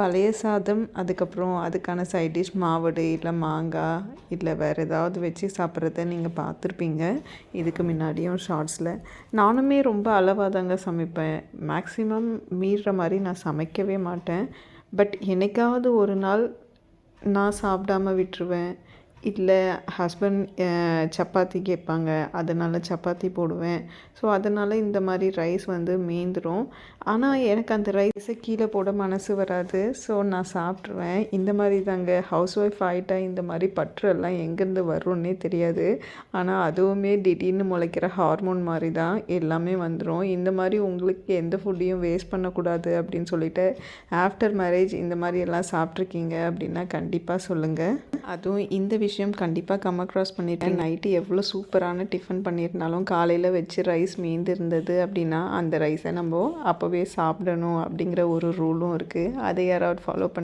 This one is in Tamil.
பழைய சாதம், அதுக்கப்புறம் அதுக்கான சைட் டிஷ் மாவடு, இல்லை மாங்காய், இல்லை வேறு ஏதாவது வச்சு சாப்பிட்றத நீங்கள் பார்த்துருப்பீங்க இதுக்கு முன்னாடியும் ஷார்ட்ஸில். நானுமே ரொம்ப அளவாக தாங்க சமைப்பேன். மேக்ஸிமம் மீறுற மாதிரி நான் சமைக்கவே மாட்டேன். பட் என்னைக்காவது ஒரு நாள் நான் சாப்பிடாம விட்டுருவேன். இல்லை ஹஸ்பண்ட் சப்பாத்தி கேட்பாங்க, அதனால் சப்பாத்தி போடுவேன். ஸோ அதனால் இந்த மாதிரி ரைஸ் வந்து மீந்துடும். ஆனால் எனக்கு அந்த ரைஸை கீழே போட மனசு வராது. ஸோ நான் சாப்பிட்ருவேன். இந்த மாதிரி தாங்க ஹவுஸ் ஒய்ஃப் ஆகிட்டா இந்த மாதிரி பற்றெல்லாம் எங்கேருந்து வரும்னே தெரியாது. ஆனால் அதுவுமே திடீர்னு முளைக்கிற ஹார்மோன் மாதிரி தான் எல்லாமே வந்துடும். இந்த மாதிரி உங்களுக்கு எந்த ஃபுட்டையும் வேஸ்ட் பண்ணக்கூடாது அப்படின்னு சொல்லிட்டு ஆஃப்டர் மேரேஜ் இந்த மாதிரி எல்லாம் சாப்பிட்ருக்கீங்க அப்படின்னா கண்டிப்பாக சொல்லுங்கள். அதுவும் இந்த விஷயம் கண்டிப்பாக கம் அக்ராஸ் பண்ணிட்டேன். நைட்டு எவ்வளோ சூப்பரான டிஃபன் பண்ணியிருந்தாலும் காலையில் வச்சு ரைஸ் மீந்து இருந்தது அப்படின்னா அந்த ரைஸை நம்ம அப்போவே சாப்பிடணும் அப்படிங்கிற ஒரு ரூலும் இருக்குது. அதை யாராவது ஃபாலோ பண்ணி